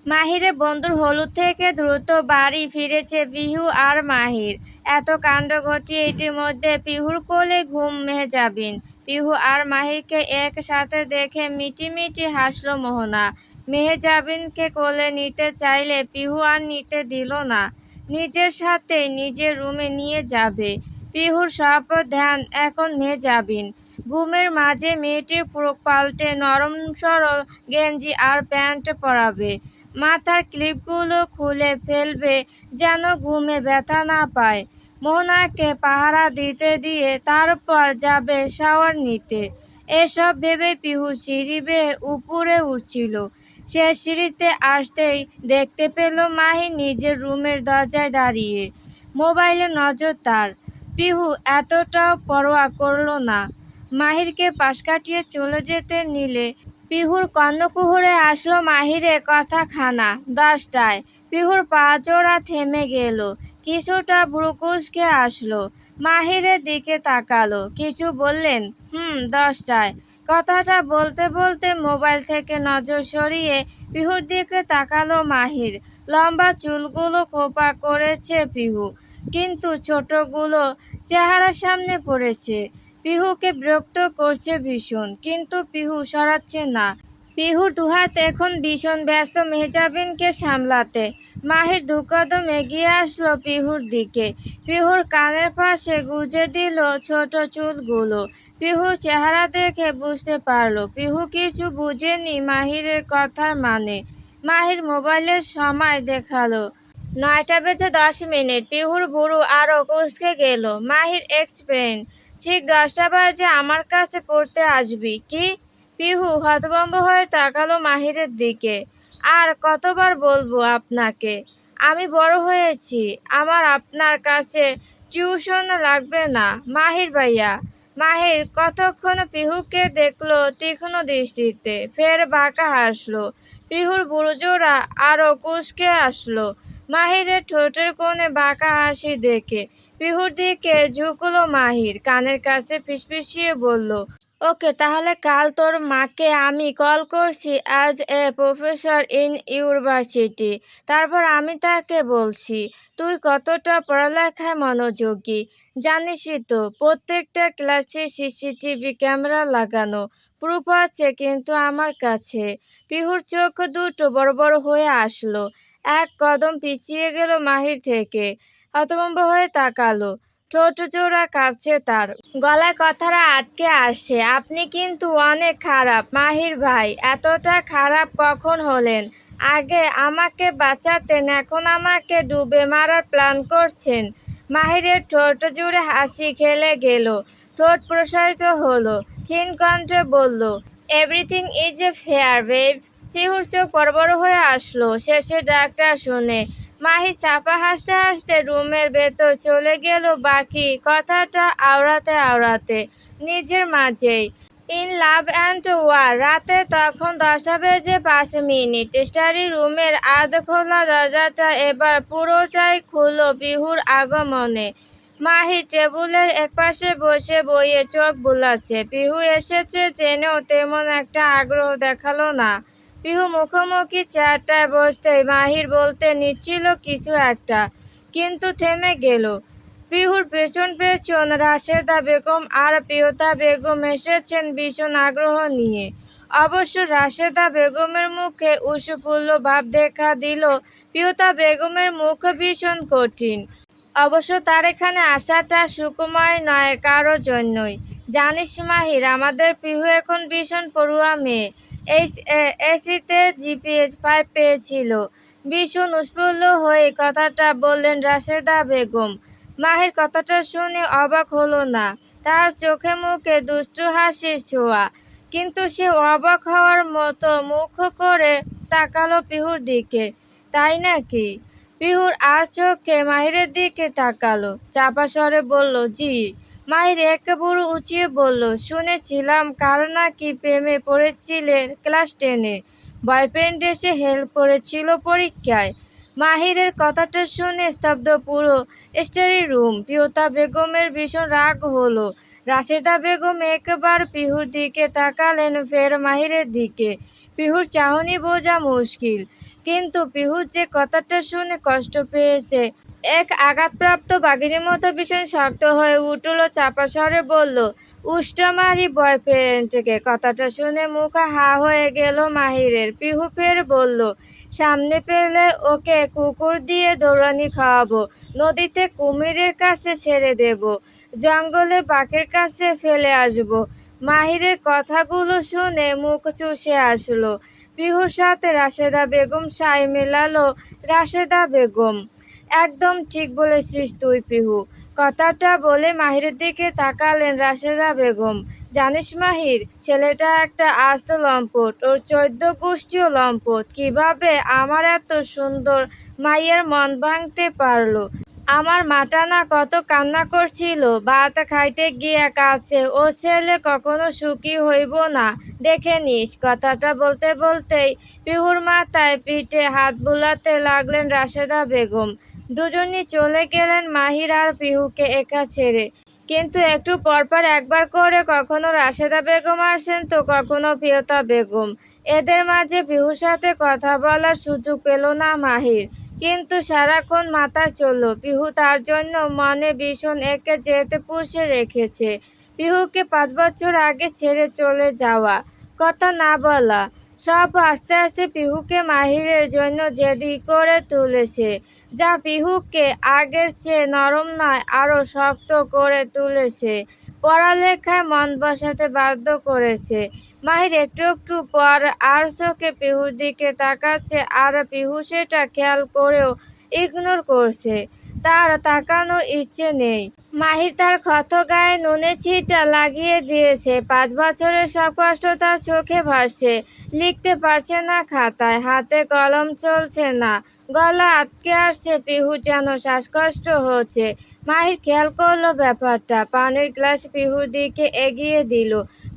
মাহিরের বন্ধুর হলুদ থেকে দ্রুত বাড়ি ফিরেছে পিহু আর মাহির। এত কাণ্ড ঘটিয়ে ইতিমধ্যে পিহুর কোলে ঘুম মেহজাবিন। পিহু আর মাহিরকে একসাথে দেখে মিটি মিটি হাসলো মোহনা। মেহজাবিনকে কোলে নিতে চাইলে পিহু আর নিতে দিল না। নিজের সাথে নিজের রুমে নিয়ে যাবে। পিহুর সব ধ্যান এখন মেহজাবিন। ঘুমের মাঝে মেয়েটির পাল্টে নরম সরল গেঞ্জি আর প্যান্ট পরাবে। মাথার ক্লিপগুলো খুলে ফেলবে যেন ঘুমে ব্যথা না পায়। মোহনাকে পাহারা দিতে দিয়ে তারপর যাবে শাওয়ার নিতে। এসব ভেবে পিহু সিঁড়ি বেয়ে উপরে উঠছিল। সে সিঁড়িতে আসতেই দেখতে পেল মাহি নিজের রুমের দরজায় দাঁড়িয়ে। মোবাইলে নজর তার। পিহু এতটাও পরোয়া করল না। মাহিরকে পাশ কাটিয়ে চলে যেতে নিলে পিহুর কর্ণকুহরে আসলো মাহিরের কথাখানা। 10টায় পিহুর পা জোড়া থেমে গেল। কিছুটা ভ্রু কুঁচকে আসলো। মাহিরের দিকে তাকালো। কিছু বললেন? 10টায়। কথাটা বলতে বলতে মোবাইল থেকে নজর সরিয়ে পিহুর দিকে তাকালো মাহির। লম্বা চুলগুলো খোপা করেছে পিহু, কিন্তু ছোটগুলো চেহারার সামনে পড়েছে। পিহুকে বিরক্ত করছে ভীষণ, কিন্তু পিহু সরাচ্ছে না। পিহুর দুহাত এখন ভীষণ ব্যস্ত মেহজাবিনকে সামলাতে। মাহির দুকদম এগিয়ে আসলো পিহুর দিকে। পিহুর কানের পাশে গুজে দিল ছোট চুলগুলো। পিহুর চেহারা দেখে বুঝতে পারলো পিহু কিছু বুঝেনি মাহিরের কথার মানে। মাহির মোবাইলের সময় দেখালো 9টা বেজে 10 মিনিট। পিহুর ভুরু আরো কুঁচকে গেল। মাহির এক্সপ্লেন, ঠিক 10টা বাজে আমার কাছে পড়তে আসবি কি? পিহু হতভম্ব হয়ে তাকালো মাহিরের দিকে। আর কতবার বলবো আপনাকে, আমি বড় হয়েছি, আমার আপনার কাছে টিউশন লাগবে না মাহির ভাইয়া। মাহির কতক্ষণ পিহুকে দেখলো তীক্ষ্ণ দৃষ্টিতে, ফের বাঁকা হাসলো। পিহুর বুড়োজোড়া আরো কুঁচকে আসলো মাহিরের ঠোঁটের কোণে বাঁকা হাসি দেখে। পিহুর দিকে ঝুঁকলো মাহির, কানের কাছে ফিসফিসিয়ে বলল, ওকে, তাহলে কাল তোর মাকে আমি কল করছি as a professor in university. তারপর আমি তাকে বলছি তুই কতটা পড়ালেখায় মনোযোগী। জানিসই তো প্রত্যেকটা ক্লাসে সিসিটিভি ক্যামেরা লাগানো। প্রুফ আছে কিন্তু আমার কাছে। পিহুর চোখ দুটো বড় বড় হয়ে আসলো। এক কদম পিছিয়ে গেল মাহির থেকে। হতভম্ব হয়ে তাকালো। ঠোঁট জোড়া কাঁপছে তার, গলায় কথাটা আটকে আসছে। আপনি কিন্তু অনেক খারাপ মাহির ভাই। এতটা খারাপ কখন হলেন? আগে আমাকে বাঁচাতেন, এখন আমাকে ডুবে মারার প্ল্যান করছেন। মাহিরের ঠোঁট জুড়ে হাসি খেলে গেল। ঠোঁট প্রসারিত হলো। ক্ষীণ কণ্ঠে বলল, everything is a fair babe. পিহুর চোখ বড় বড় হয়ে আসলো শেষের ডাকটা শুনে। মাহি চাপা হাসতে হাসতে রুমের ভেতর চলে গেল বাকি কথাটা আওড়াতে আওড়াতে নিজের মাঝেই। In love and war. রাতে তখন 10টা বেজে 5 মিনিট। স্টাডি রুমের আধ খোলা দরজাটা এবার পুরোটাই খুলল পিহুর আগমনে। মাহি টেবিলের একপাশে বসে বইয়ে চোখ বুলাচ্ছে। পিহু এসেছে জেনেও তেমন একটা আগ্রহ দেখালো না। পিহু মুখোমুখি চেয়ারটায় বসতেই মাহির বলতে নিচ্ছিল কিছু একটা, কিন্তু থেমে গেল। পিহুর পেছন পেছন রাশেদা বেগম আর পিয়তা বেগম এসেছেন ভীষণ আগ্রহ নিয়ে। অবশ্য রাশেদা বেগমের মুখে উৎফুল্ল ভাব দেখা দিল, পিয়তা বেগমের মুখ ভীষণ কঠিন। অবশ্য তার এখানে আসাটা সুকুমার নয় কারোর জন্যই। জানিস মাহির, আমাদের পিহু এখন ভীষণ পড়ুয়া মেয়ে। এসিতে জিপিএ 5 পেয়েছিল। ভীষণ উৎফুল্ল হয়ে কথাটা বললেন রাশেদা বেগম। মাহির কথাটা শুনে অবাক হলো না। তার চোখে মুখে দুষ্টু হাসির ছোঁয়া, কিন্তু সে অবাক হওয়ার মতো মুখ করে তাকালো পিহুর দিকে। তাই নাকি? পিহুর আর চোখে মাহিরের দিকে তাকালো, চাপা স্বরে বলল, জি। মাহির এক ভুরু উঁচিয়ে বলল, শুনেছিলাম কার নাকি প্রেমে পড়েছিলে ক্লাস 10-এ। বয়ফ্রেন্ড এসে হেল্প করেছিল পরীক্ষায়। মাহিরের কথাটা শুনে স্তব্ধ পুরো স্টাডি রুম। পিয়তা বেগমের ভীষণ রাগ হলো। রাশেদা বেগম একবার পিহুর দিকে তাকালেন, ফের মাহিরের দিকে। পিহুর চাহনি বোঝা মুশকিল। কিন্তু পিহু যে কথাটা শুনে কষ্ট পেয়েছে। এক আঘাতপ্রাপ্ত বাঘিনীর মতো ভীষণ শক্ত হয়ে উঠল, চাপা স্বরে বলল, উষ্ট্রমারি বয়ফ্রেন্ডকে। কথাটা শুনে মুখ হা হয়ে গেল মাহিরের। পিহু ফের বলল, সামনে পেলে ওকে কুকুর দিয়ে দৌড়ানি খাওয়াবো, নদীতে কুমিরের কাছে ছেড়ে দেব, জঙ্গলে বাঘের কাছে ফেলে আসবো। মাহিরের কথাগুলো শুনে মুখ চুষে আসলো। পিহুর সাথে রাশেদা বেগম সাই মেলালো। রাশেদা বেগম, একদম ঠিক বলেছিস তুই পিহু। কথাটা বলে মাহিরের দিকে তাকালেন রাশেদা বেগম। জানিস মাহির, ছেলেটা একটা আস্ত লম্পট, ওর 14 গোষ্ঠীও লম্পট। কিভাবে আমার এত সুন্দর মাইয়ের মন ভাঙতে পারলো? আমার মাটা না কত কান্না করছিল ভাত খাইতে গিয়া কাছে। ও ছেলে কখনো সুখী হইব না, দেখে নিস। কথাটা বলতে বলতেই পিহুর মাথায় পিঠে হাত বুলাতে লাগলেন রাশেদা বেগম। দুজনই চলে গেলেন মাহির আর পিহুকে একা ছেড়ে। কিন্তু একটু পরপর একবার করে কখনো রাশেদা বেগম আসেন তো কখনো প্রিয়তা বেগম। এদের মাঝে পিহুর সাথে কথা বলার সুযোগ পেল না মাহির। কিন্তু সারাক্ষণ মাথায় চলল, পিহু তার জন্য মনে ভীষণ একে যেতে পুষে রেখেছে। পিহুকে 5 বছর আগে ছেড়ে চলে যাওয়া, কথা না বলা, সব আস্তে আস্তে পিহুকে মাহিরের জন্য জেদি করে তুলেছে, যা পিহুকে আগের চেয়ে নরম নয় আরও শক্ত করে তুলেছে। পড়ালেখায় মন বসাতে বাধ্য করেছে। মাহির একটু একটু পর আর চোখে পিহুর দিকে তাকাচ্ছে, আর পিহু সেটা খেয়াল করেও ইগনোর করছে। তার তাকানোর ইচ্ছে নেই। মাহির তার ক্ষত গায়ে নুনের ছিটা লাগিয়ে দিয়েছে। 5 বছরের সব কষ্ট তার চোখে ভাসছে। লিখতে পারছে না খাতায়, হাতে কলম চলছে না, গলা আটকে আসছে। পিহু যেন শ্বাসকষ্ট হচ্ছে। মাহির খেয়াল করলো ব্যাপারটা, পানির গ্লাস পিহুর দিকে এগিয়ে দিল।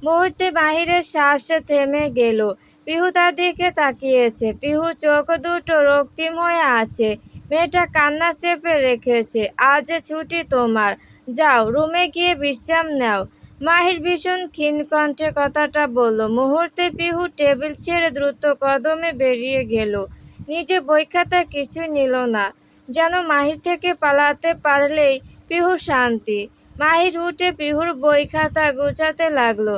মুহূর্তে মাহিরের শ্বাস থেমে গেল। পিহু তার দিকে তাকিয়েছে। পিহুর চোখ দুটো রক্তিম হয়ে আছে। মেয়েটা কান্না চেপে রেখেছে। আজ ছুটি তোমার, যাও রুমে গিয়ে বিশ্রাম নাও। মাহির ভীষণ ক্ষীণ কণ্ঠে কথাটা বলল। মুহূর্তে পিহু টেবিল ছেড়ে দ্রুত কদমে বেরিয়ে গেল। নিজের বই খাতা কিছু নিল না, যেন মাহির থেকে পালাতে পারলেই পিহুর শান্তি। মাহির উঠে পিহুর বই খাতা গুছাতে লাগলো।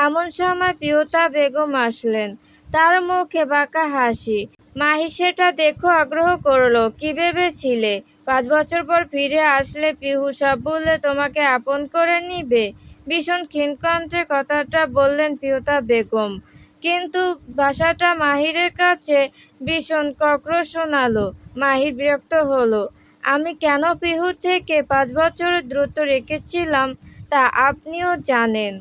এমন সময় প্রিয়তা বেগম আসলেন। তার মুখে বাঁকা হাসি। মাহি সেটা দেখে আগ্রহ করলো। কি ভেবেছিলে 5 বছর পর ফিরে আসলে পিহু সব বললে তোমাকে আপন করে নিবে? ভীষণ ক্ষীণ কণ্ঠে কথাটা বললেন প্রিয়তা বেগম। কিন্তু ভাষাটা মাহিরের কাছে ভীষণ কক্র শোনালো। মাহির বিরক্ত হলো। আমি কেন পিহুর থেকে 5 বছরের দূরত্ব রেখেছিলাম তা আপনিও জানেন।